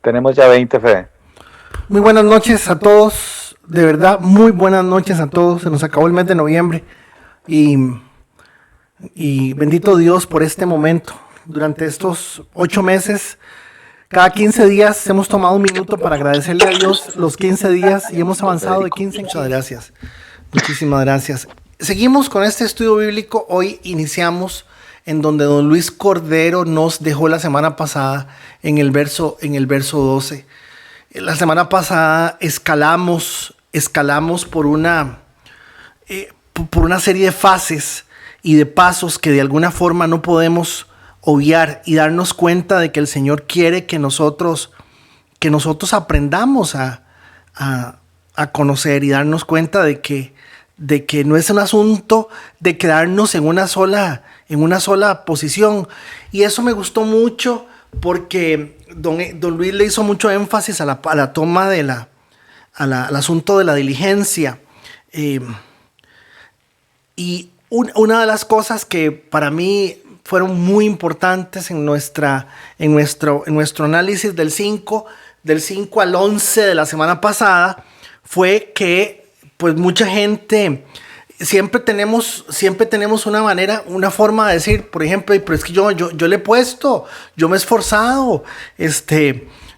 Tenemos ya 20, Fede. Muy buenas noches a todos, de verdad, muy buenas noches a todos. Se nos acabó el mes de noviembre y, y bendito Dios por este momento. Durante estos 8 meses, cada 15 días hemos tomado un minuto para agradecerle a Dios los 15 días y hemos avanzado de 15 en 15. Muchas gracias, muchísimas gracias. Seguimos con este estudio bíblico. Hoy iniciamos en donde don Luis Cordero nos dejó la semana pasada en el verso 12. La semana pasada escalamos por una serie de fases y de pasos que de alguna forma no podemos obviar y darnos cuenta de que el Señor quiere que nosotros aprendamos a conocer y darnos cuenta de que no es un asunto de quedarnos en una sola posición. Y eso me gustó mucho porque don Luis le hizo mucho énfasis a la toma al asunto de la diligencia. Y una de las cosas que para mí fueron muy importantes en nuestro análisis del 5 al 11 de la semana pasada fue que pues mucha gente siempre tenemos una forma de decir, por ejemplo, pero es que yo le he puesto, yo me he esforzado,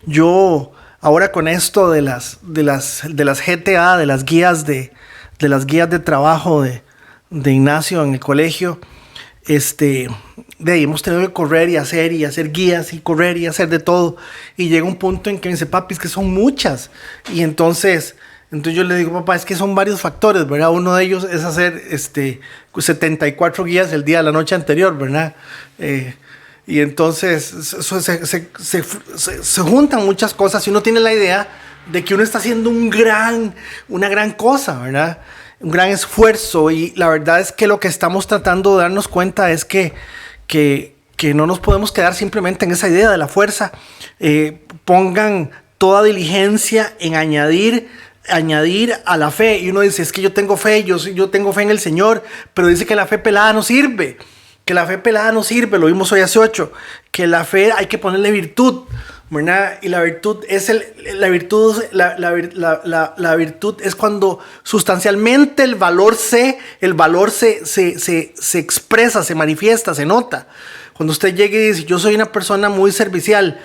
yo ahora con esto de las GTA, de las guías de trabajo de Ignacio en el colegio, hemos tenido que correr y hacer guías y correr y hacer de todo, y llega un punto en que me dice, papi, es que son muchas, y entonces yo le digo, papá, es que son varios factores, ¿verdad? Uno de ellos es hacer 74 guías el día de la noche anterior, ¿verdad? Y entonces se juntan muchas cosas y uno tiene la idea de que uno está haciendo una gran cosa, ¿verdad? Un gran esfuerzo, y la verdad es que lo que estamos tratando de darnos cuenta es que no nos podemos quedar simplemente en esa idea de la fuerza. Pongan toda diligencia en añadir a la fe, y uno dice, es que yo tengo fe, yo tengo fe en el Señor, pero dice que la fe pelada no sirve, lo vimos hoy hace 8, que la fe hay que ponerle virtud, ¿verdad? Y la virtud es cuando sustancialmente el valor se expresa, se manifiesta, se nota. Cuando usted llegue y dice, yo soy una persona muy servicial,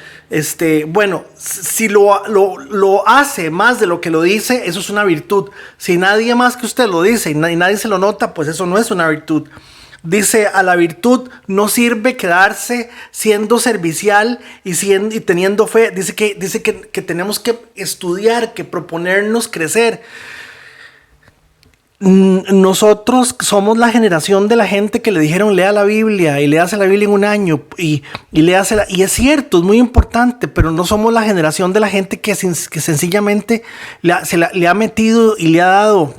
bueno, si lo hace más de lo que lo dice, eso es una virtud. Si nadie más que usted lo dice y nadie se lo nota, pues eso no es una virtud. Dice, a la virtud no sirve quedarse siendo servicial y teniendo fe. Dice que tenemos que estudiar, que proponernos crecer. Nosotros somos la generación de la gente que le dijeron lea la Biblia y léase la Biblia en un año y léasela, y es cierto, es muy importante, pero no somos la generación de la gente que sencillamente le ha metido y le ha dado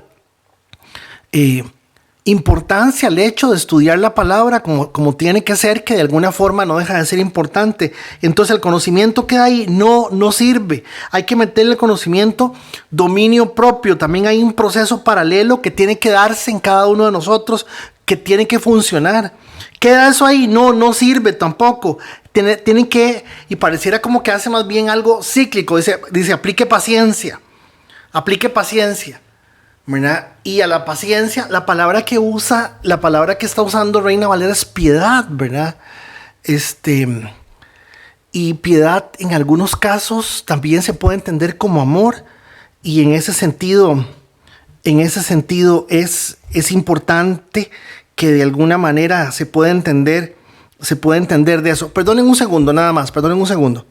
importancia al hecho de estudiar la palabra como tiene que ser, que de alguna forma no deja de ser importante. Entonces el conocimiento que hay no sirve. Hay que meterle el conocimiento dominio propio. También hay un proceso paralelo que tiene que darse en cada uno de nosotros, que tiene que funcionar. Queda eso ahí, no sirve tampoco. Tienen que, y pareciera como que hace más bien algo cíclico. Dice aplique paciencia, ¿verdad? Y a la paciencia, la palabra que está usando Reina Valera es piedad, ¿verdad? Y piedad en algunos casos también se puede entender como amor, y en ese sentido es importante que de alguna manera se pueda entender de eso. Perdonen un segundo, nada más, perdonen un segundo.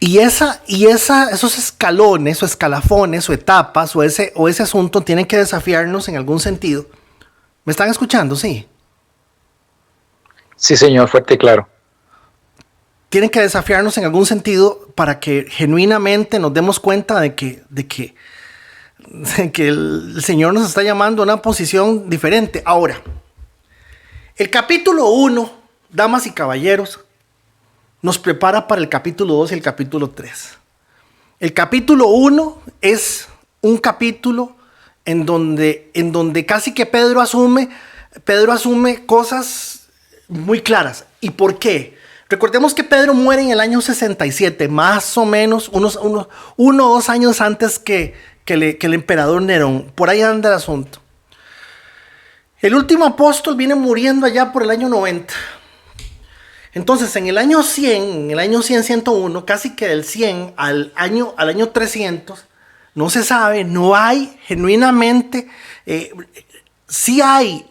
Y esos escalones o escalafones o etapas o ese asunto tienen que desafiarnos en algún sentido. ¿Me están escuchando? Sí. Sí, señor, fuerte y claro. tienen que desafiarnos en algún sentido para que genuinamente nos demos cuenta de que el Señor nos está llamando a una posición diferente. Ahora, el capítulo 1, damas y caballeros, nos prepara para el capítulo 2 y el capítulo 3. El capítulo 1 es un capítulo en donde casi que Pedro asume cosas muy claras. ¿Y por qué? Recordemos que Pedro muere en el año 67, más o menos uno o 2 años antes que el emperador Nerón. Por ahí anda el asunto. El último apóstol viene muriendo allá por el año 90. Entonces, en el año 101, casi que del 100 al año 300, no se sabe, no hay genuinamente, sí hay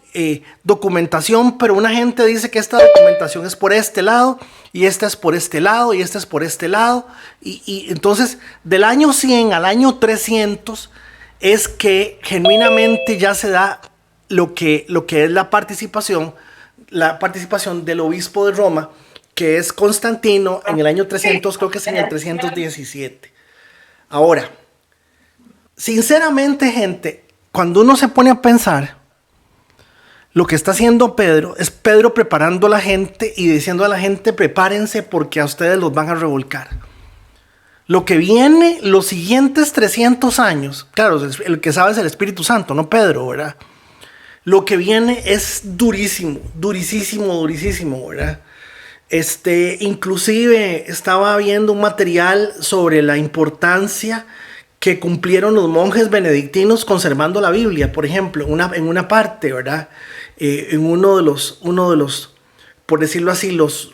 documentación, pero una gente dice que esta documentación es por este lado, y esta es por este lado, y esta es por este lado, y entonces del año 100 al año 300 es que genuinamente ya se da lo que es la participación del obispo de Roma, que es Constantino, en el año 300, creo que es en el 317. Ahora, sinceramente, gente, cuando uno se pone a pensar, lo que está haciendo Pedro es Pedro preparando a la gente y diciendo a la gente: prepárense porque a ustedes los van a revolcar. Lo que viene los siguientes 300 años, claro, el que sabe es el Espíritu Santo, no Pedro, ¿verdad? Lo que viene es durísimo, ¿verdad? Inclusive estaba viendo un material sobre la importancia que cumplieron los monjes benedictinos conservando la Biblia, por ejemplo, en una parte, ¿verdad? En uno de los, por decirlo así, los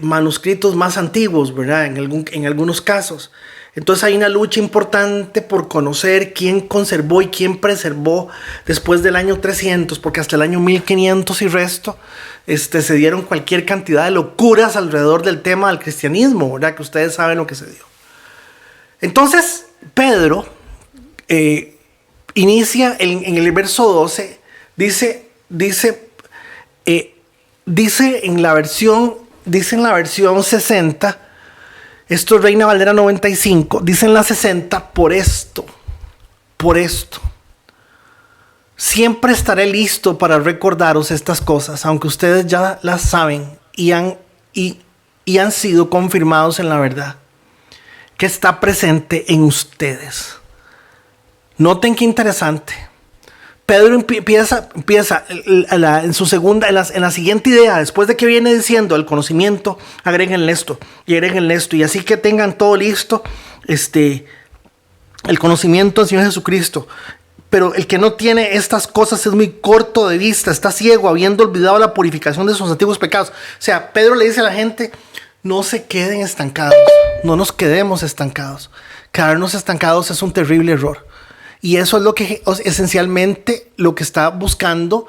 manuscritos más antiguos, ¿verdad? En algunos casos. Entonces hay una lucha importante por conocer quién conservó y quién preservó después del año 300, porque hasta el año 1500 y resto se dieron cualquier cantidad de locuras alrededor del tema del cristianismo, ¿verdad? Que ustedes saben lo que se dio. Entonces Pedro inicia en el verso 12, dice en la versión 60, esto es Reina Valera 95, dice en la 60, por esto, siempre estaré listo para recordaros estas cosas, aunque ustedes ya las saben y han sido confirmados en la verdad que está presente en ustedes. Noten qué interesante. Pedro empieza en la siguiente idea, después de que viene diciendo el conocimiento, agréguenle esto, y así que tengan todo listo, el conocimiento del Señor Jesucristo. Pero el que no tiene estas cosas es muy corto de vista, está ciego, habiendo olvidado la purificación de sus antiguos pecados. O sea, Pedro le dice a la gente: no se queden estancados, no nos quedemos estancados. Quedarnos estancados es un terrible error. Y eso es lo que esencialmente lo que está buscando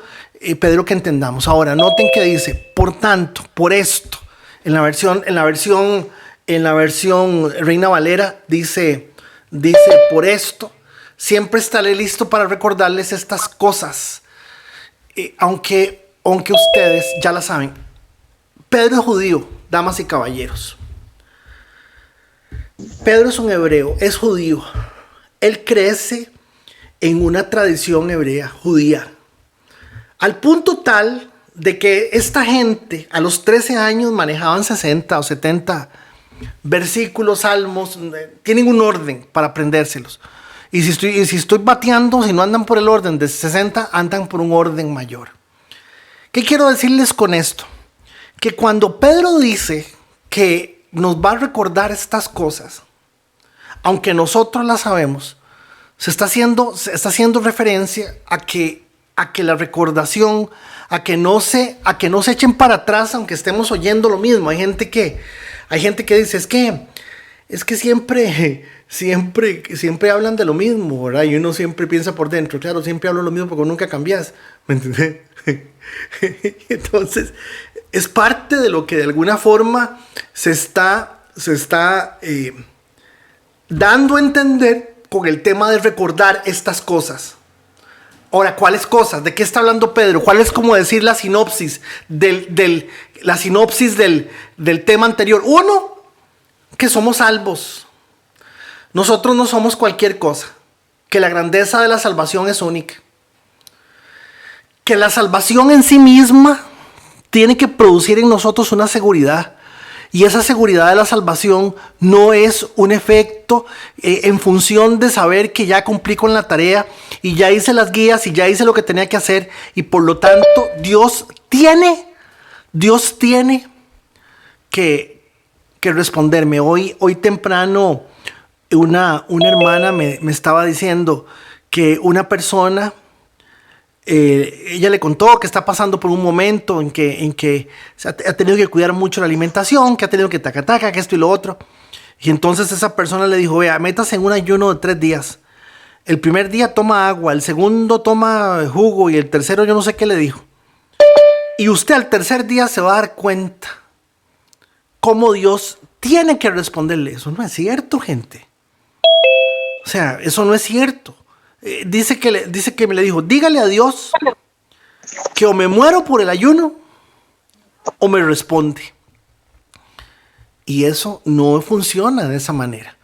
Pedro que entendamos. Ahora, noten que dice: por tanto, por esto. En la versión Reina Valera dice por esto, siempre estaré listo para recordarles estas cosas. Aunque ustedes ya las saben. Pedro es judío, damas y caballeros. Pedro es un hebreo, es judío. Él crece en una tradición hebrea, judía, al punto tal de que esta gente a los 13 años manejaban 60 o 70 versículos, salmos, tienen un orden para aprendérselos. Y si estoy bateando, si no andan por el orden de 60, andan por un orden mayor. ¿Qué quiero decirles con esto? Que cuando Pedro dice que nos va a recordar estas cosas, aunque nosotros las sabemos, se está haciendo referencia a que la recordación, a que no se echen para atrás aunque estemos oyendo lo mismo. Hay gente que dice, es que siempre hablan de lo mismo, ¿verdad? Y uno siempre piensa por dentro, claro, siempre hablo lo mismo porque nunca cambias, ¿me entiendes? Entonces, es parte de lo que de alguna forma se está dando a entender con el tema de recordar estas cosas. Ahora, ¿cuáles cosas? ¿De qué está hablando Pedro? ¿Cuál es como decir la sinopsis del tema anterior? Uno, que somos salvos. Nosotros no somos cualquier cosa. Que la grandeza de la salvación es única. Que la salvación en sí misma tiene que producir en nosotros una seguridad. Y esa seguridad de la salvación no es un efecto en función de saber que ya cumplí con la tarea y ya hice las guías y ya hice lo que tenía que hacer. Y por lo tanto, Dios tiene que responderme. Hoy temprano una hermana me estaba diciendo que una persona... ella le contó que está pasando por un momento en que ha tenido que cuidar mucho la alimentación, que ha tenido que taca, que esto y lo otro. Y entonces esa persona le dijo, vea, métase en un ayuno de 3 días. El primer día toma agua, el segundo toma jugo y el tercero yo no sé qué le dijo. Y usted al tercer día se va a dar cuenta cómo Dios tiene que responderle. Eso no es cierto, gente. O sea, eso no es cierto. Dice que me le dijo, dígale a Dios que o me muero por el ayuno o me responde. Y eso no funciona de esa manera.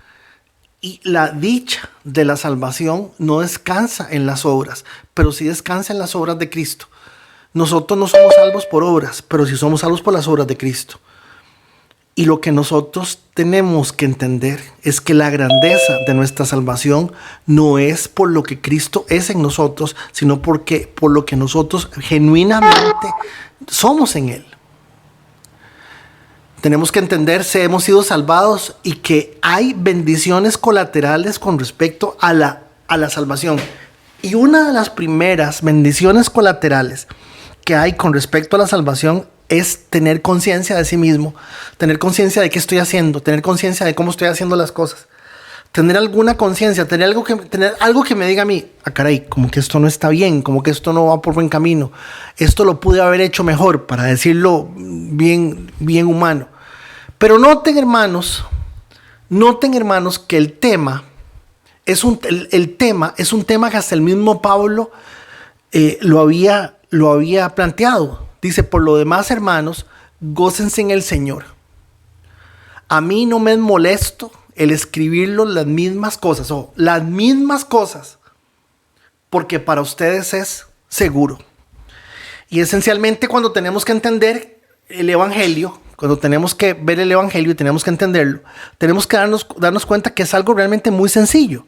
Y la dicha de la salvación no descansa en las obras, pero sí descansa en las obras de Cristo. Nosotros no somos salvos por obras, pero sí somos salvos por las obras de Cristo. Y lo que nosotros tenemos que entender es que la grandeza de nuestra salvación no es por lo que Cristo es en nosotros, sino por lo que nosotros genuinamente somos en Él. Tenemos que entender si hemos sido salvados y que hay bendiciones colaterales con respecto a la salvación. Y una de las primeras bendiciones colaterales que hay con respecto a la salvación es tener conciencia de sí mismo, tener conciencia de qué estoy haciendo, tener conciencia de cómo estoy haciendo las cosas, tener alguna conciencia, tener algo que me diga a mí, caray, como que esto no está bien, como que esto no va por buen camino, esto lo pude haber hecho mejor, para decirlo bien humano. Pero noten hermanos, que el tema es un tema que hasta el mismo Pablo lo había planteado. Dice, por lo demás, hermanos, gócense en el Señor. A mí no me es molesto el escribirlo las mismas cosas, porque para ustedes es seguro. Y esencialmente cuando tenemos que entender el Evangelio, cuando tenemos que ver el Evangelio y tenemos que entenderlo, tenemos que darnos cuenta que es algo realmente muy sencillo.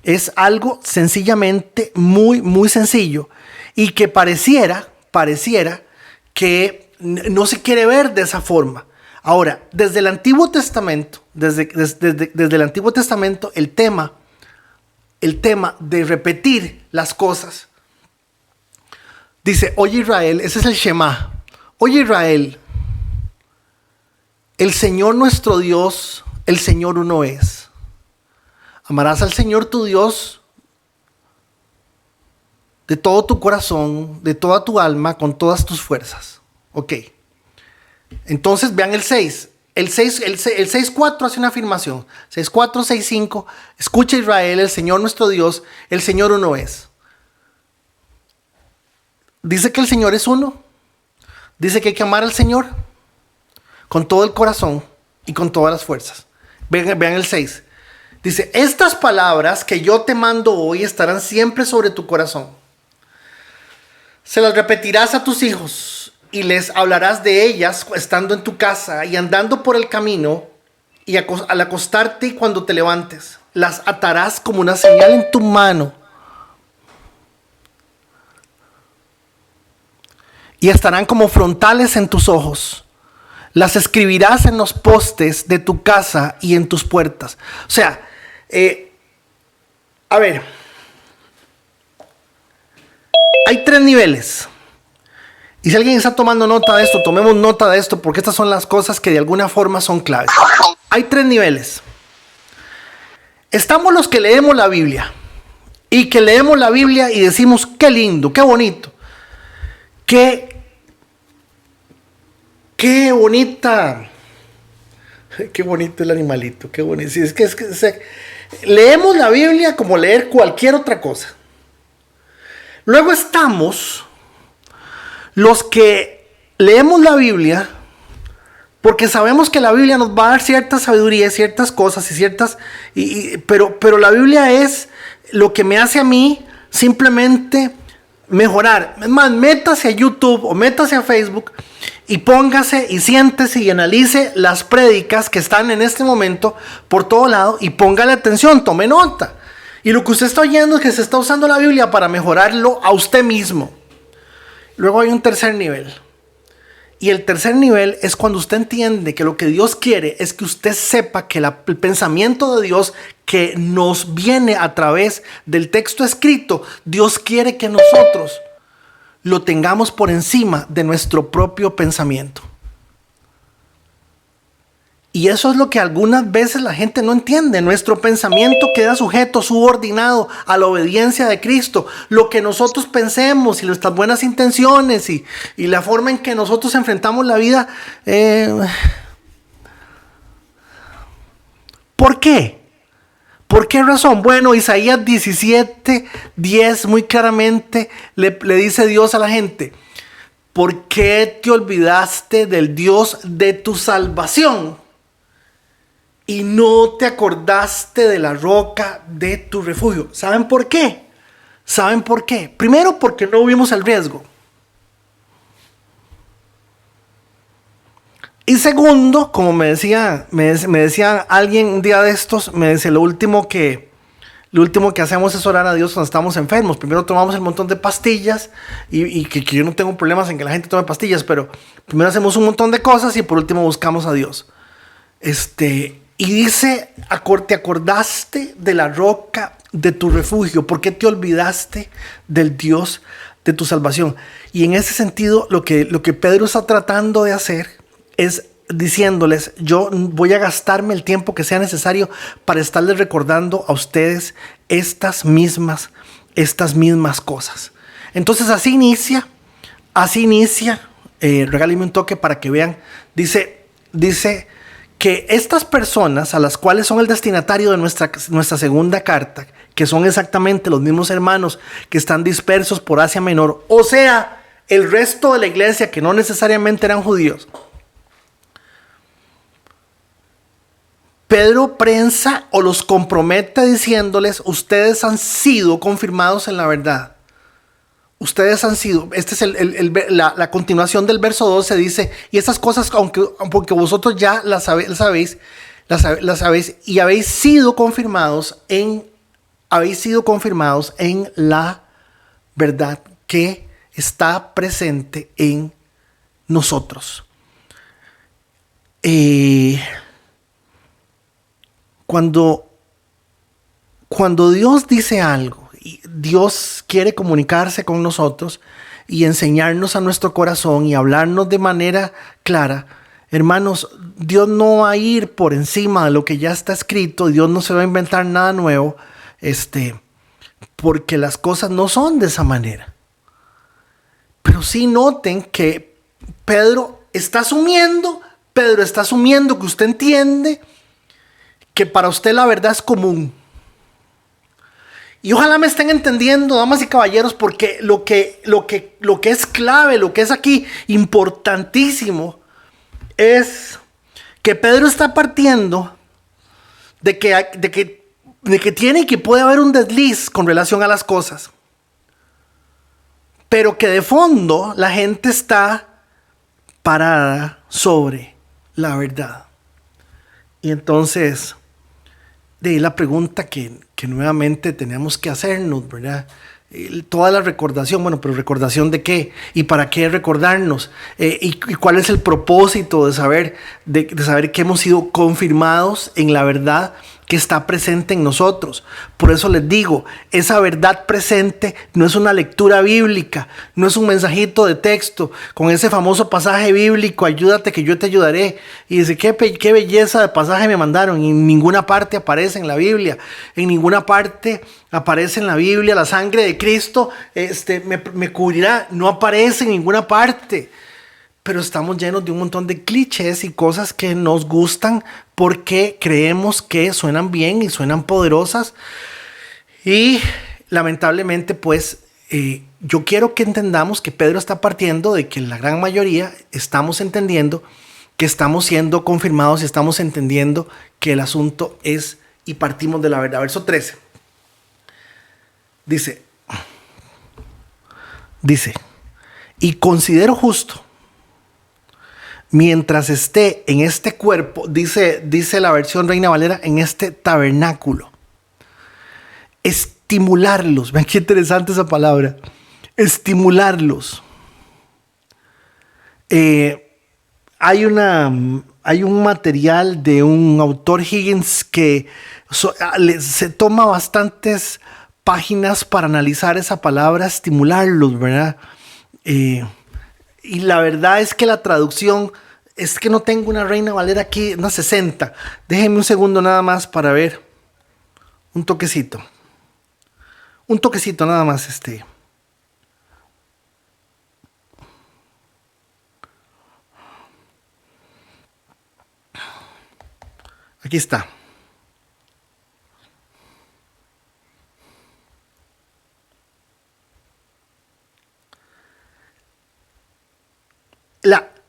Es algo sencillamente muy, muy sencillo y que pareciera que no se quiere ver de esa forma. Ahora, desde el Antiguo Testamento, desde el Antiguo Testamento, el tema de repetir las cosas, dice, oye Israel, ese es el Shema. Oye Israel, el Señor nuestro Dios, el Señor uno es. Amarás al Señor tu Dios de todo tu corazón, de toda tu alma, con todas tus fuerzas. Ok. Entonces vean el 6. El 6.4 hace una afirmación. 6.4, 6.5. Escucha Israel, el Señor nuestro Dios, el Señor uno es. Dice que el Señor es uno. Dice que hay que amar al Señor con todo el corazón y con todas las fuerzas. Vean el 6. Dice, estas palabras que yo te mando hoy estarán siempre sobre tu corazón. Se las repetirás a tus hijos y les hablarás de ellas estando en tu casa y andando por el camino y al acostarte y cuando te levantes. Las atarás como una señal en tu mano y estarán como frontales en tus ojos. Las escribirás en los postes de tu casa y en tus puertas. O sea, a ver, hay 3 niveles. Y si alguien está tomando nota de esto, tomemos nota de esto, porque estas son las cosas que de alguna forma son claves. Hay 3 niveles. Estamos los que leemos la Biblia. Y que leemos la Biblia y decimos, qué lindo, qué bonito. Qué bonita. Qué bonito el animalito, qué bonito. Sí, leemos la Biblia como leer cualquier otra cosa. Luego estamos los que leemos la Biblia porque sabemos que la Biblia nos va a dar cierta sabiduría, ciertas cosas pero la Biblia es lo que me hace a mí simplemente mejorar. Es más, métase a YouTube o métase a Facebook y póngase y siéntese y analice las prédicas que están en este momento por todo lado y póngale atención, tome nota. Y lo que usted está oyendo es que se está usando la Biblia para mejorarlo a usted mismo. Luego hay un tercer nivel. Y el tercer nivel es cuando usted entiende que lo que Dios quiere es que usted sepa que el pensamiento de Dios que nos viene a través del texto escrito, Dios quiere que nosotros lo tengamos por encima de nuestro propio pensamiento. Y eso es lo que algunas veces la gente no entiende. Nuestro pensamiento queda sujeto, subordinado a la obediencia de Cristo. Lo que nosotros pensemos y nuestras buenas intenciones y la forma en que nosotros enfrentamos la vida. ¿Por qué? ¿Por qué razón? Bueno, Isaías 17:10 muy claramente le dice Dios a la gente: ¿por qué te olvidaste del Dios de tu salvación? Y no te acordaste de la roca de tu refugio. ¿Saben por qué? ¿Saben por qué? Primero, porque no vimos el riesgo. Y segundo, como me decía alguien un día de estos, me dice, lo último que hacemos es orar a Dios cuando estamos enfermos. Primero tomamos el montón de pastillas y que yo no tengo problemas en que la gente tome pastillas, pero primero hacemos un montón de cosas y por último buscamos a Dios. Y dice, te acordaste de la roca de tu refugio. ¿Por qué te olvidaste del Dios de tu salvación? Y en ese sentido, lo que Pedro está tratando de hacer es diciéndoles, yo voy a gastarme el tiempo que sea necesario para estarles recordando a ustedes estas mismas cosas. Entonces así inicia, regáleme un toque para que vean, dice que estas personas a las cuales son el destinatario de nuestra segunda carta, que son exactamente los mismos hermanos que están dispersos por Asia Menor, o sea, el resto de la iglesia que no necesariamente eran judíos, Pedro prensa o los compromete diciéndoles, ustedes han sido confirmados en la verdad. Ustedes han sido, esta es la continuación del verso 12, dice, y esas cosas, porque vosotros ya las sabéis, y habéis sido confirmados en la verdad que está presente en nosotros. Cuando Dios dice algo, Dios quiere comunicarse con nosotros y enseñarnos a nuestro corazón y hablarnos de manera clara. Hermanos, Dios no va a ir por encima de lo que ya está escrito. Dios no se va a inventar nada nuevo, porque las cosas no son de esa manera. Pero sí noten que Pedro está asumiendo que usted entiende que para usted la verdad es común. Y ojalá me estén entendiendo, damas y caballeros, porque lo que es clave, lo que es aquí importantísimo, es que Pedro está partiendo de que tiene y que puede haber un desliz con relación a las cosas, pero que de fondo la gente está parada sobre la verdad. Y entonces, de ahí la pregunta que nuevamente tenemos que hacernos, ¿verdad? Toda la recordación, bueno, pero ¿recordación de qué? ¿Y para qué recordarnos? ¿Y cuál es el propósito de saber que hemos sido confirmados en la verdad que está presente en nosotros? Por eso les digo, esa verdad presente no es una lectura bíblica, no es un mensajito de texto con ese famoso pasaje bíblico, ayúdate que yo te ayudaré. Y dice, qué belleza de pasaje me mandaron. Y en ninguna parte aparece en la Biblia, en ninguna parte aparece en la Biblia la sangre de Cristo me cubrirá. No aparece en ninguna parte. Pero estamos llenos de un montón de clichés y cosas que nos gustan porque creemos que suenan bien y suenan poderosas. Y lamentablemente, pues, yo quiero que entendamos que Pedro está partiendo de que la gran mayoría estamos entendiendo que estamos siendo confirmados y estamos entendiendo que el asunto es y partimos de la verdad. Verso 13. Dice, y considero justo, mientras esté en este cuerpo, dice la versión Reina Valera, en este tabernáculo, estimularlos. Ven qué interesante esa palabra. Estimularlos. Hay un material de un autor Higgins que se toma bastantes páginas para analizar esa palabra, estimularlos, ¿verdad? Y la verdad es que la traducción, es que no tengo una Reina Valera aquí, una 60. Déjenme un segundo nada más para ver. Un toquecito nada más. Aquí está.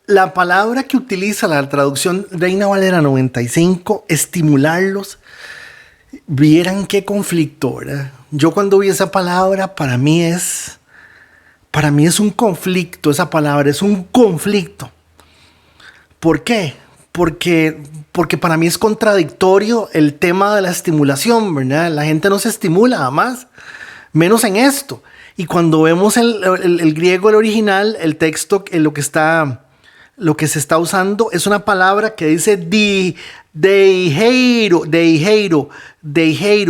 La palabra que utiliza la traducción Reina Valera 95, estimularlos, vieran qué conflicto, ¿verdad? Yo cuando vi esa palabra, para mí es un conflicto, esa palabra es un conflicto. ¿Por qué? Porque para mí es contradictorio el tema de la estimulación, ¿verdad? La gente no se estimula, jamás, menos en esto. Y cuando vemos el griego, el original, el texto, lo que se está usando es una palabra que dice deiheiro.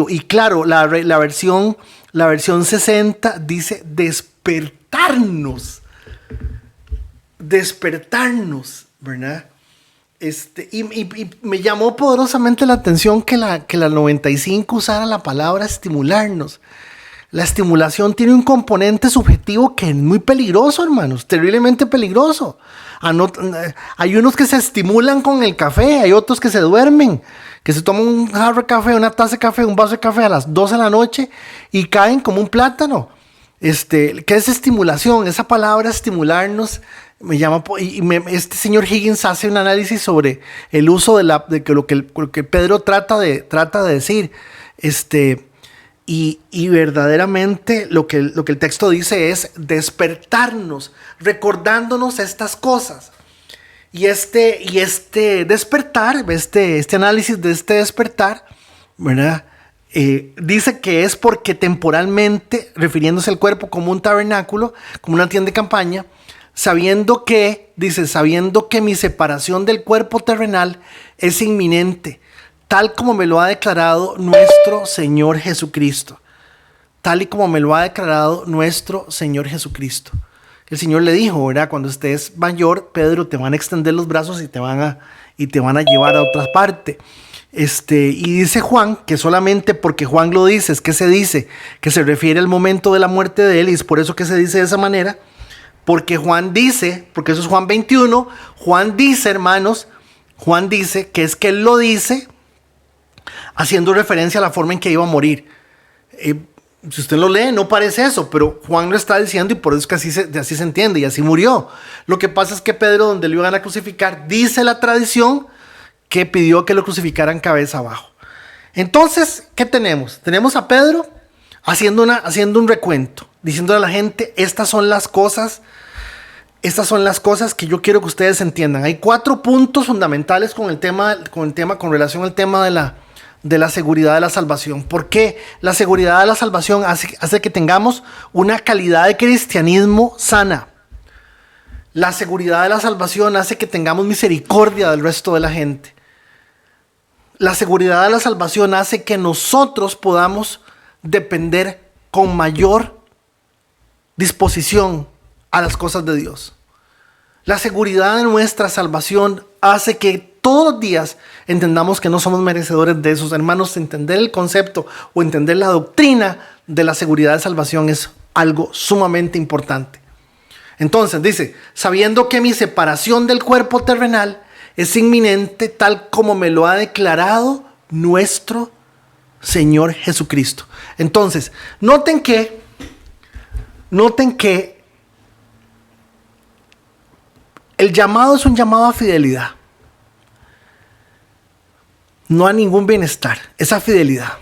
Y claro, la versión 60 dice despertarnos, ¿verdad? Y me llamó poderosamente la atención que la 95 usara la palabra estimularnos. La estimulación tiene un componente subjetivo que es muy peligroso, hermanos, terriblemente peligroso. Hay unos que se estimulan con el café, hay otros que se duermen, que se toman un jarro de café, una taza de café, un vaso de café a las 12 de la noche y caen como un plátano. ¿Qué es estimulación? Esa palabra estimularnos me llama, este señor Higgins hace un análisis sobre el uso de lo que Pedro trata de decir. Y verdaderamente lo que el texto dice es despertarnos, recordándonos estas cosas. Y este despertar, este análisis de este despertar, ¿verdad? Dice que es porque temporalmente, refiriéndose al cuerpo como un tabernáculo, como una tienda de campaña, sabiendo que mi separación del cuerpo terrenal es inminente, tal como me lo ha declarado nuestro Señor Jesucristo. Tal y como me lo ha declarado nuestro Señor Jesucristo. El Señor le dijo, ¿verdad? Cuando estés mayor, Pedro, te van a extender los brazos y te van a llevar a otra parte. Y dice Juan que solamente porque Juan lo dice, es que se dice que se refiere al momento de la muerte de él, y es por eso que se dice de esa manera, porque Juan dice, porque eso es Juan 21, Juan dice, hermanos, Juan dice que es que él lo dice haciendo referencia a la forma en que iba a morir. Si usted lo lee, no parece eso, pero Juan lo está diciendo y por eso es que así se entiende y así murió. Lo que pasa es que Pedro, donde lo iban a crucificar, dice la tradición que pidió que lo crucificaran cabeza abajo. Entonces, ¿qué tenemos? Tenemos a Pedro haciendo un recuento, diciéndole a la gente, estas son las cosas que yo quiero que ustedes entiendan. Hay 4 puntos fundamentales con relación al tema de la seguridad de la salvación. ¿Por qué? La seguridad de la salvación hace que tengamos una calidad de cristianismo sana. La seguridad de la salvación hace que tengamos misericordia del resto de la gente. La seguridad de la salvación hace que nosotros podamos depender con mayor disposición a las cosas de Dios. La seguridad de nuestra salvación hace que todos los días entendamos que no somos merecedores de esos. Hermanos, entender el concepto o entender la doctrina de la seguridad de salvación es algo sumamente importante. Entonces dice, sabiendo que mi separación del cuerpo terrenal es inminente, tal como me lo ha declarado nuestro Señor Jesucristo. Entonces, noten que Noten que el llamado es un llamado a fidelidad, no a ningún bienestar, es a fidelidad.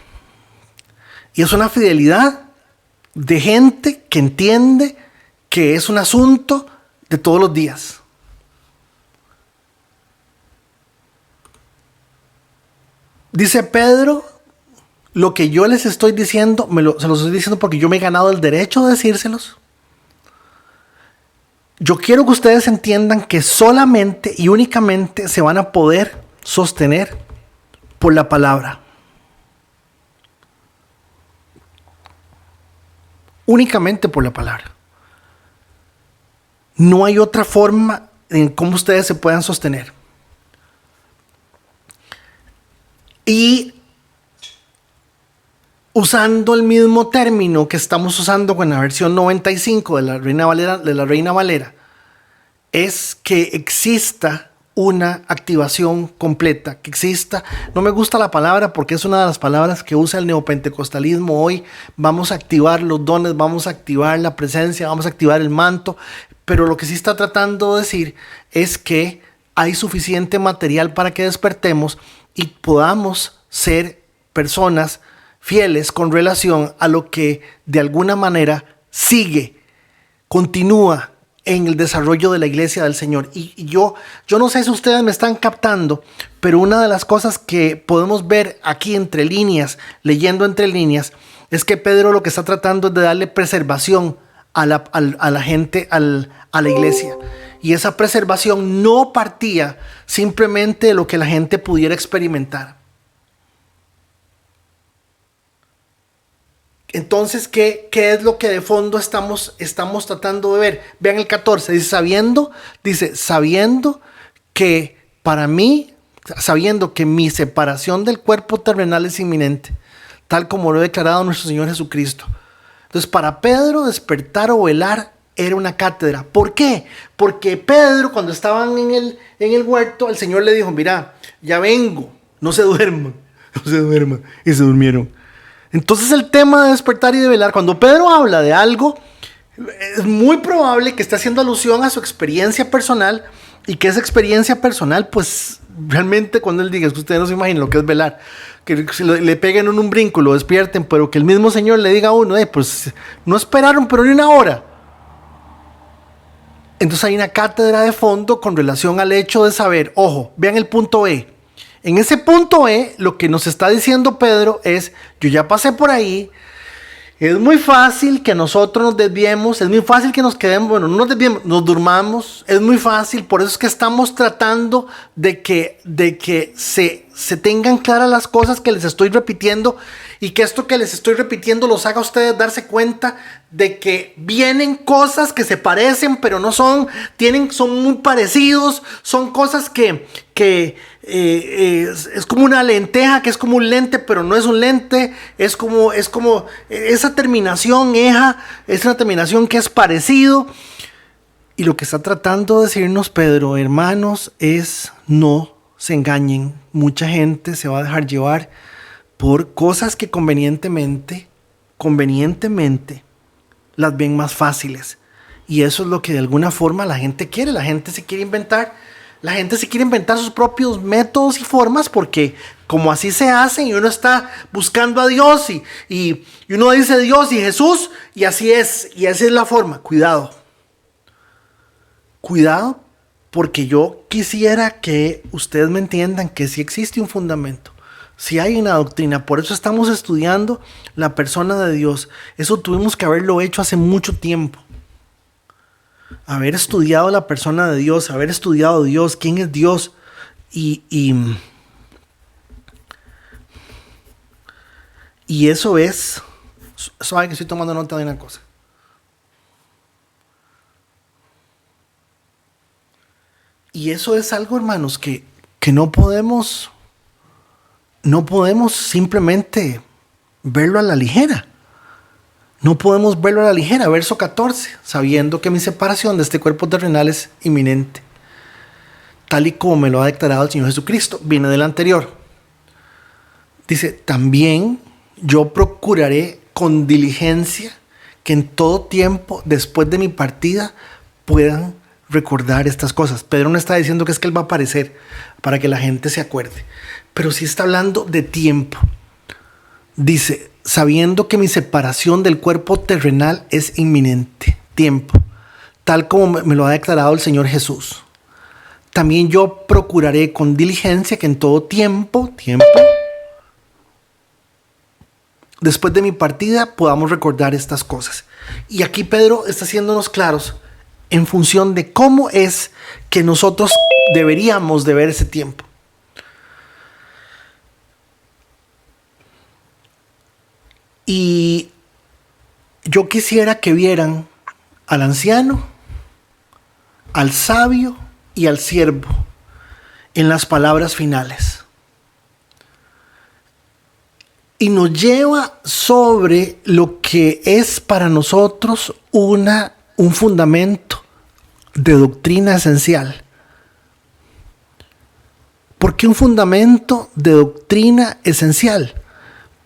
Y es una fidelidad de gente que entiende que es un asunto de todos los días. Dice Pedro, lo que yo les estoy diciendo, se los estoy diciendo porque yo me he ganado el derecho de decírselos. Yo quiero que ustedes entiendan que solamente y únicamente se van a poder sostener por la palabra. Únicamente por la palabra. No hay otra forma en cómo ustedes se puedan sostener. Y usando el mismo término que estamos usando con la versión 95 de la Reina Valera, es que exista una activación completa, que exista, no me gusta la palabra porque es una de las palabras que usa el neopentecostalismo hoy. Vamos a activar los dones, vamos a activar la presencia, vamos a activar el manto, pero lo que sí está tratando de decir es que hay suficiente material para que despertemos y podamos ser personas fieles con relación a lo que de alguna manera sigue, continúa en el desarrollo de la iglesia del Señor. Y yo no sé si ustedes me están captando, pero una de las cosas que podemos ver aquí entre líneas, leyendo entre líneas, es que Pedro lo que está tratando es de darle preservación a la gente, a la iglesia. Y esa preservación no partía simplemente de lo que la gente pudiera experimentar. Entonces, ¿qué es lo que de fondo estamos tratando de ver? Vean el 14, dice, sabiendo que para mí, sabiendo que mi separación del cuerpo terrenal es inminente, tal como lo ha declarado nuestro Señor Jesucristo. Entonces, para Pedro, despertar o velar era una cátedra. ¿Por qué? Porque Pedro, cuando estaban en el huerto, el Señor le dijo, mira, ya vengo, no se duerman, y se durmieron. Entonces el tema de despertar y de velar, cuando Pedro habla de algo, es muy probable que esté haciendo alusión a su experiencia personal y que esa experiencia personal, pues realmente cuando él diga, es que ustedes no se imaginan lo que es velar, que le peguen un brinco, lo despierten, pero que el mismo Señor le diga a uno, pues no esperaron pero ni una hora. Entonces hay una cátedra de fondo con relación al hecho de saber, ojo, vean el punto E. En ese punto E, lo que nos está diciendo Pedro es, yo ya pasé por ahí, es muy fácil que nosotros nos desviemos, es muy fácil que nos quedemos, bueno, no nos desviemos, nos durmamos, es muy fácil, por eso es que estamos tratando de que se tengan claras las cosas que les estoy repitiendo y que esto que les estoy repitiendo los haga a ustedes darse cuenta de que vienen cosas que se parecen, pero no son, son muy parecidos, son cosas que es como una lenteja, que es como un lente, pero no es un lente, es como esa terminación eja, es una terminación que es parecido. Y lo que está tratando de decirnos Pedro, hermanos, es no se engañen. Mucha gente se va a dejar llevar por cosas que convenientemente las ven más fáciles. Y eso es lo que de alguna forma la gente quiere. La gente se quiere inventar sus propios métodos y formas, porque como así se hacen y uno está buscando a Dios y uno dice Dios y Jesús y así es la forma. Cuidado, porque yo quisiera que ustedes me entiendan que sí existe un fundamento, sí hay una doctrina, por eso estamos estudiando la persona de Dios. Eso tuvimos que haberlo hecho hace mucho tiempo. Haber estudiado la persona de Dios, haber estudiado Dios, quién es Dios y eso es, saben que estoy tomando nota de una cosa. Y eso es algo, hermanos, que no podemos simplemente verlo a la ligera. No podemos verlo a la ligera. Verso 14. Sabiendo que mi separación de este cuerpo terrenal es inminente, tal y como me lo ha declarado el Señor Jesucristo. Viene del anterior. Dice, también yo procuraré con diligencia que en todo tiempo, después de mi partida, puedan recordar estas cosas. Pedro no está diciendo que es que Él va a aparecer para que la gente se acuerde, pero sí está hablando de tiempo. Dice, sabiendo que mi separación del cuerpo terrenal es inminente, tiempo, tal como me lo ha declarado el Señor Jesús. También yo procuraré con diligencia que en todo tiempo, después de mi partida, podamos recordar estas cosas. Y aquí Pedro está haciéndonos claros en función de cómo es que nosotros deberíamos de ver ese tiempo. Y yo quisiera que vieran al anciano, al sabio y al siervo en las palabras finales. Y nos lleva sobre lo que es para nosotros un fundamento de doctrina esencial. ¿Por qué un fundamento de doctrina esencial?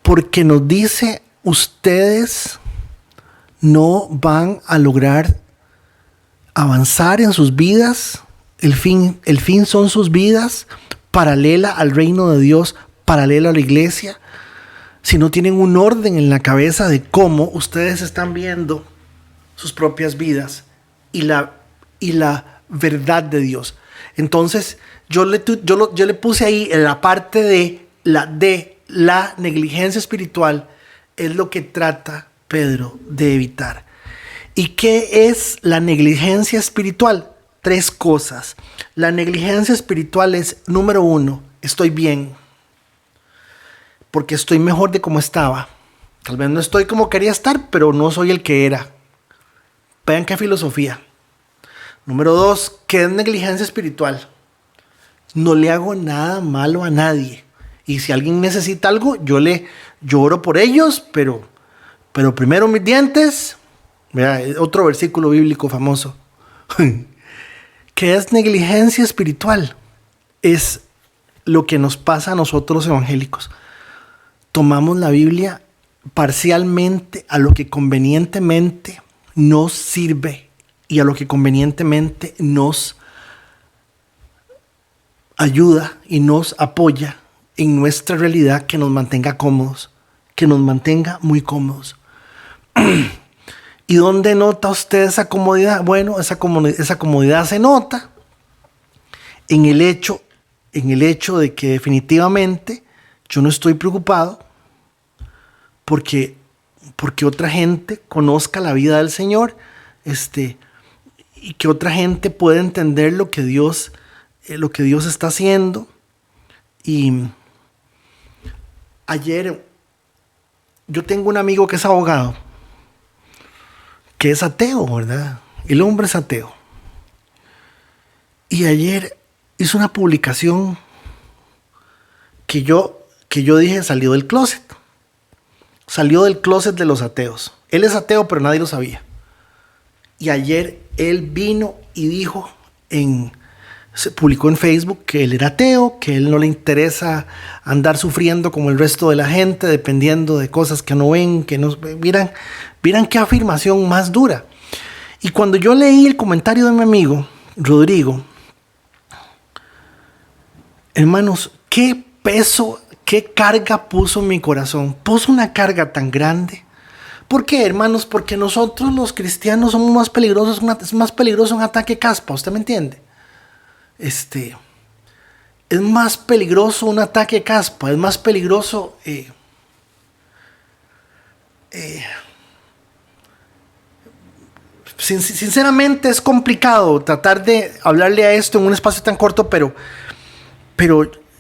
Porque nos dice, ustedes no van a lograr avanzar en sus vidas. El fin son sus vidas paralela al reino de Dios, paralela a la iglesia. Si no tienen un orden en la cabeza de cómo ustedes están viendo sus propias vidas y la verdad de Dios. Entonces, yo le puse ahí en la parte de la negligencia espiritual, es lo que trata Pedro de evitar. ¿Y qué es la negligencia espiritual? 3 cosas. La negligencia espiritual es, número 1, estoy bien, porque estoy mejor de como estaba. Tal vez no estoy como quería estar, pero no soy el que era. Vean qué filosofía. Número 2, ¿qué es negligencia espiritual? No le hago nada malo a nadie. Y si alguien necesita algo, yo oro por ellos, pero primero mis dientes. Mira, otro versículo bíblico famoso. ¿Qué es negligencia espiritual? Es lo que nos pasa a nosotros evangélicos. Tomamos la Biblia parcialmente a lo que convenientemente nos sirve y a lo que convenientemente nos ayuda y nos apoya en nuestra realidad, que nos mantenga cómodos, que nos mantenga muy cómodos. ¿Y dónde nota usted esa comodidad? Bueno, esa comodidad se nota en el hecho de que definitivamente yo no estoy preocupado porque otra gente conozca la vida del Señor, y que otra gente pueda entender lo que Dios está haciendo. Y ayer yo tengo un amigo que es abogado, que es ateo, ¿verdad? El hombre es ateo. Y ayer hizo una publicación que yo dije salió del closet. Salió del closet de los ateos. Él es ateo, pero nadie lo sabía. Y ayer él vino y dijo, se publicó en Facebook que él era ateo, que a él no le interesa andar sufriendo como el resto de la gente, dependiendo de cosas que no ven, que no miran qué afirmación más dura. Y cuando yo leí el comentario de mi amigo Rodrigo, hermanos, qué peso, qué carga puso en mi corazón. Puso una carga tan grande. ¿Por qué, hermanos? Porque nosotros los cristianos somos más peligrosos, es más peligroso un ataque caspa, ¿usted me entiende? Es más peligroso un ataque caspa, es más peligroso sinceramente es complicado tratar de hablarle a esto en un espacio tan corto, pero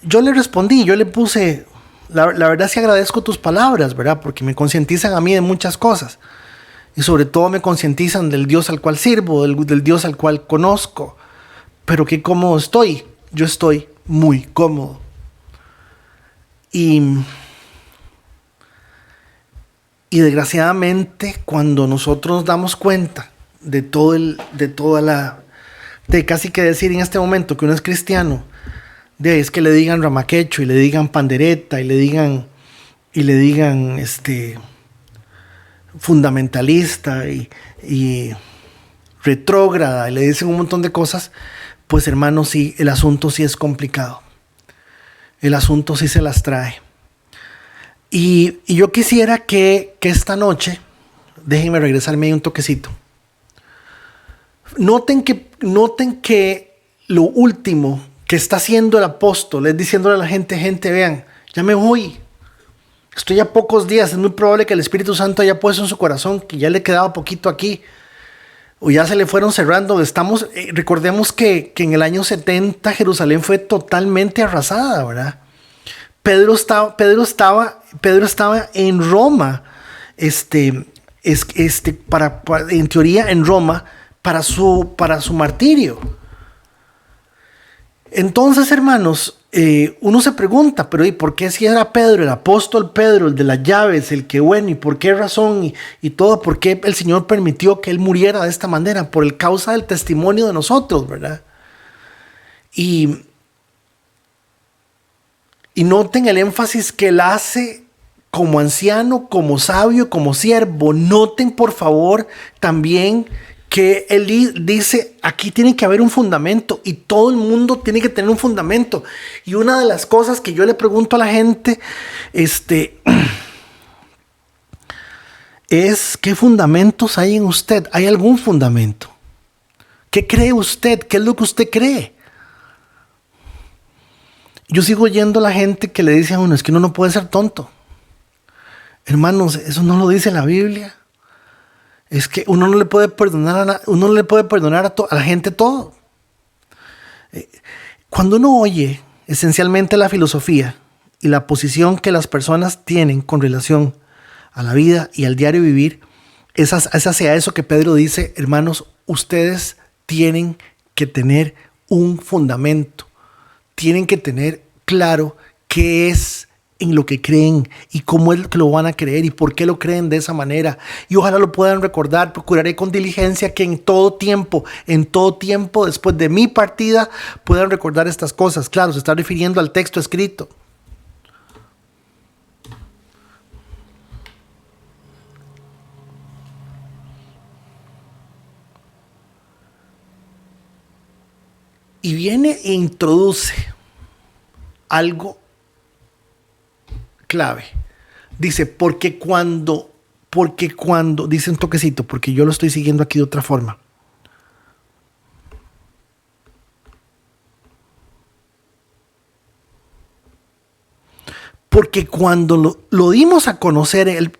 yo le respondí, yo le puse, la verdad sí agradezco tus palabras, ¿verdad? Porque me concientizan a mí de muchas cosas. Y sobre todo me concientizan del Dios al cual sirvo, del Dios al cual conozco. Pero qué cómodo estoy. Yo estoy muy cómodo. Y desgraciadamente, cuando nosotros nos damos cuenta de casi que decir en este momento que uno es cristiano, es que le digan ramaquecho y le digan pandereta y le digan fundamentalista y retrógrada, y le dicen un montón de cosas, pues hermanos, sí, el asunto sí es complicado. El asunto sí se las trae. Y yo quisiera que esta noche, déjenme regresarme ahí un toquecito. Noten que lo último que está haciendo el apóstol es diciéndole a la gente, vean, ya me voy. Estoy a pocos días, es muy probable que el Espíritu Santo haya puesto en su corazón que ya le quedaba poquito aquí, o ya se le fueron cerrando. Recordemos que en el año 70 Jerusalén fue totalmente arrasada, ¿verdad? Pedro estaba en Roma, en teoría en Roma, para su martirio. Entonces, hermanos, uno se pregunta, pero ¿y por qué si era Pedro, el apóstol Pedro, el de las llaves, el que bueno, y por qué razón y todo, por qué el Señor permitió que él muriera de esta manera? Por el causa del testimonio de nosotros, ¿verdad? Y noten el énfasis que él hace como anciano, como sabio, como siervo. Noten, por favor, también que él dice, aquí tiene que haber un fundamento y todo el mundo tiene que tener un fundamento. Y una de las cosas que yo le pregunto a la gente, es ¿qué fundamentos hay en usted? ¿Hay algún fundamento? ¿Qué cree usted? ¿Qué es lo que usted cree? Yo sigo oyendo a la gente que le dice a uno, es que uno no puede ser tonto. Hermanos, eso no lo dice la Biblia. Es que uno no le puede perdonar a la gente todo. Cuando uno oye esencialmente la filosofía y la posición que las personas tienen con relación a la vida y al diario vivir, es hacia eso que Pedro dice, hermanos, ustedes tienen que tener un fundamento. Tienen que tener claro qué es en lo que creen y cómo es que lo van a creer y por qué lo creen de esa manera. Y ojalá lo puedan recordar. Procuraré con diligencia que en todo tiempo, después de mi partida, puedan recordar estas cosas. Claro, se está refiriendo al texto escrito. Y viene e introduce algo clave. Dice, porque cuando, dice un toquecito, porque yo lo estoy siguiendo aquí de otra forma. Porque cuando lo dimos a conocer,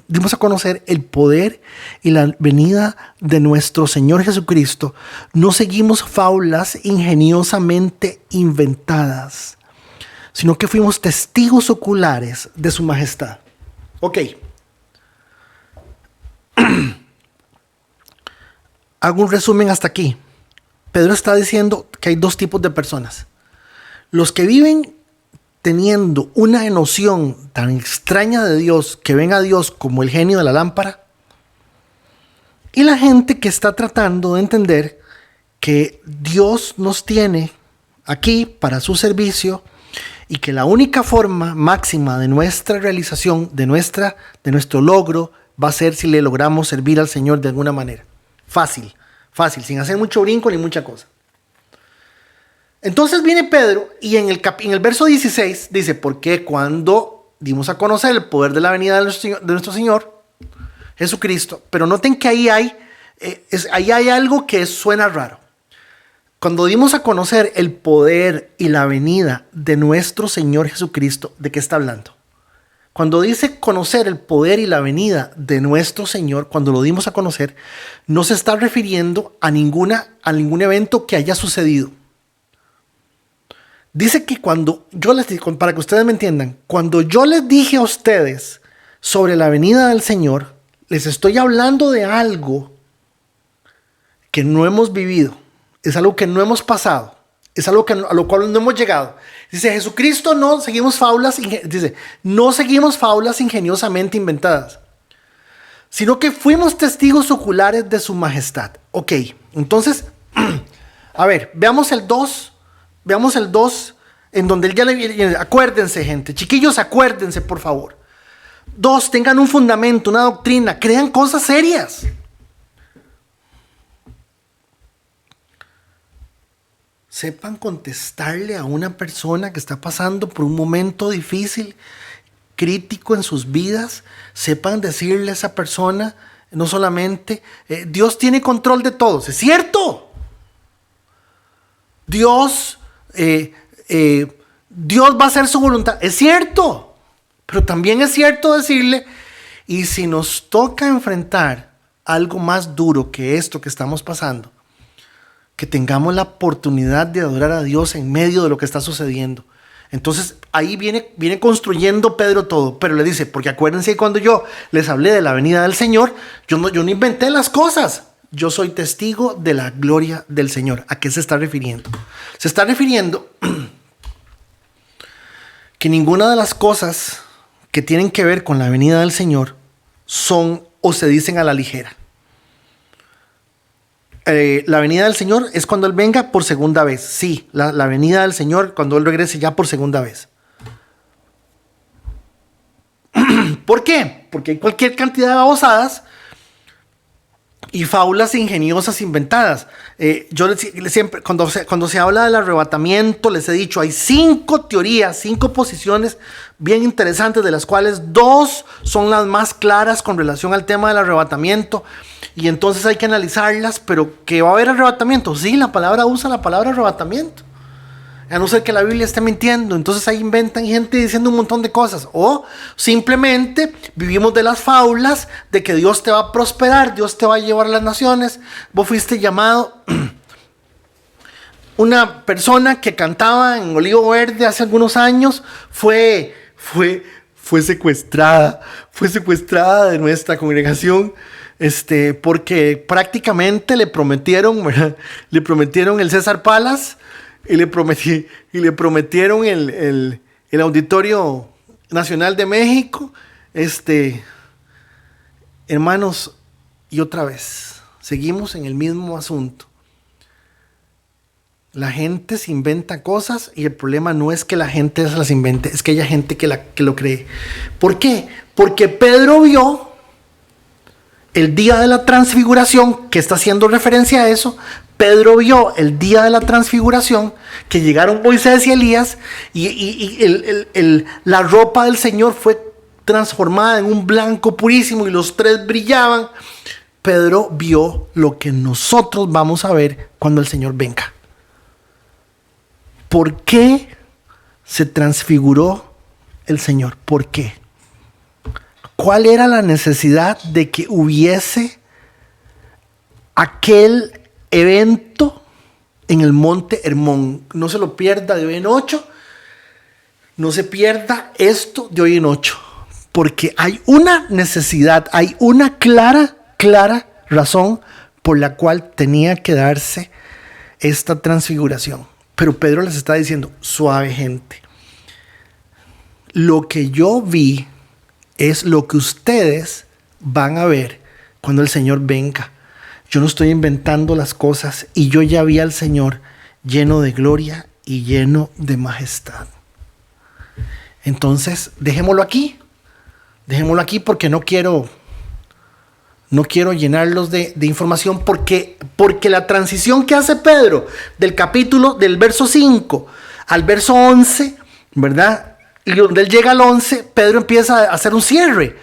dimos a conocer el poder y la venida de nuestro Señor Jesucristo, no seguimos fábulas ingeniosamente inventadas, sino que fuimos testigos oculares de su majestad. Ok. Hago un resumen hasta aquí. Pedro está diciendo que hay dos tipos de personas. Los que viven teniendo una noción tan extraña de Dios, que ven a Dios como el genio de la lámpara, y la gente que está tratando de entender que Dios nos tiene aquí para su servicio y que la única forma máxima de nuestra realización, de nuestro logro, va a ser si le logramos servir al Señor de alguna manera. Fácil, sin hacer mucho brinco ni mucha cosa. Entonces viene Pedro y en el verso 16 dice, porque cuando dimos a conocer el poder de la venida de nuestro Señor Jesucristo, pero noten que ahí hay algo que suena raro. Cuando dimos a conocer el poder y la venida de nuestro Señor Jesucristo, ¿de qué está hablando? Cuando dice conocer el poder y la venida de nuestro Señor, cuando lo dimos a conocer, no se está refiriendo a ningún evento que haya sucedido. Dice que cuando yo les dije, para que ustedes me entiendan, cuando yo les dije a ustedes sobre la venida del Señor, les estoy hablando de algo que no hemos vivido, es algo que no hemos pasado, es algo a lo cual no hemos llegado. Dice, Jesucristo no seguimos fábulas ingeniosamente inventadas, sino que fuimos testigos oculares de su majestad. Ok, entonces, a ver, veamos el 2, en donde él ya le... Acuérdense, gente, chiquillos, acuérdense, por favor. 2, tengan un fundamento, una doctrina, crean cosas serias. Sepan contestarle a una persona que está pasando por un momento difícil, crítico en sus vidas. Sepan decirle a esa persona, no solamente, Dios tiene control de todo, es cierto. Dios va a hacer su voluntad, es cierto. Pero también es cierto decirle, y si nos toca enfrentar algo más duro que esto que estamos pasando, que tengamos la oportunidad de adorar a Dios en medio de lo que está sucediendo. Entonces ahí viene construyendo Pedro todo, pero le dice, porque acuérdense que cuando yo les hablé de la venida del Señor, yo no inventé las cosas, yo soy testigo de la gloria del Señor. ¿A qué se está refiriendo? Se está refiriendo que ninguna de las cosas que tienen que ver con la venida del Señor son o se dicen a la ligera. La venida del Señor es cuando Él venga por segunda vez. Sí, la venida del Señor cuando Él regrese ya por segunda vez. ¿Por qué? Porque hay cualquier cantidad de babosadas y fábulas ingeniosas inventadas. Yo siempre, cuando se habla del arrebatamiento, les he dicho, hay 5 teorías, 5 posiciones bien interesantes, de las cuales 2 son las más claras con relación al tema del arrebatamiento. Y entonces hay que analizarlas, pero ¿que va a haber arrebatamiento? Sí, la palabra usa la palabra arrebatamiento. A no ser que la Biblia esté mintiendo. Entonces ahí inventan gente diciendo un montón de cosas. O simplemente vivimos de las fábulas de que Dios te va a prosperar, Dios te va a llevar a las naciones. Vos fuiste llamado. Una persona que cantaba en Olivo Verde hace algunos años fue secuestrada. Fue secuestrada de nuestra congregación. Porque prácticamente le prometieron, ¿verdad? Le prometieron el César Palace y le prometieron el Auditorio Nacional de México. Hermanos, y otra vez, seguimos en el mismo asunto. La gente se inventa cosas y el problema no es que la gente se las invente, es que haya gente que lo cree. ¿Por qué? Porque Pedro vio el día de la transfiguración, que está haciendo referencia a eso. Pedro vio el día de la transfiguración, que llegaron Moisés y Elías, y la ropa del Señor fue transformada en un blanco purísimo y los 3 brillaban. Pedro vio lo que nosotros vamos a ver cuando el Señor venga. ¿Por qué se transfiguró el Señor? ¿Por qué? ¿Cuál era la necesidad de que hubiese aquel evento en el monte Hermón? No se lo pierda de hoy en 8. No se pierda esto de hoy en 8. Porque hay una necesidad, hay una clara razón por la cual tenía que darse esta transfiguración. Pero Pedro les está diciendo, suave gente, lo que yo vi es lo que ustedes van a ver cuando el Señor venga. Yo no estoy inventando las cosas y yo ya vi al Señor lleno de gloria y lleno de majestad. Entonces, dejémoslo aquí porque no quiero llenarlos de información, porque la transición que hace Pedro del verso 5 al verso 11, ¿verdad? Y donde él llega al 11, Pedro empieza a hacer un cierre.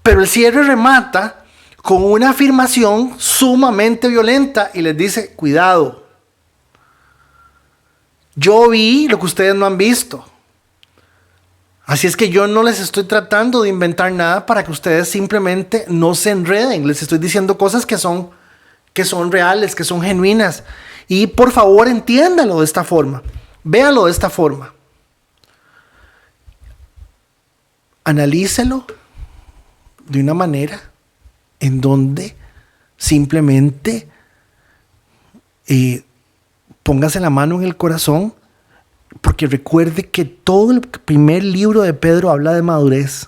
Pero el cierre remata con una afirmación sumamente violenta y les dice, cuidado. Yo vi lo que ustedes no han visto. Así es que yo no les estoy tratando de inventar nada para que ustedes simplemente no se enreden. Les estoy diciendo cosas que son reales, que son genuinas. Y por favor entiéndalo de esta forma. Véalo de esta forma. Analícelo de una manera en donde simplemente póngase la mano en el corazón, porque recuerde que todo el primer libro de Pedro habla de madurez.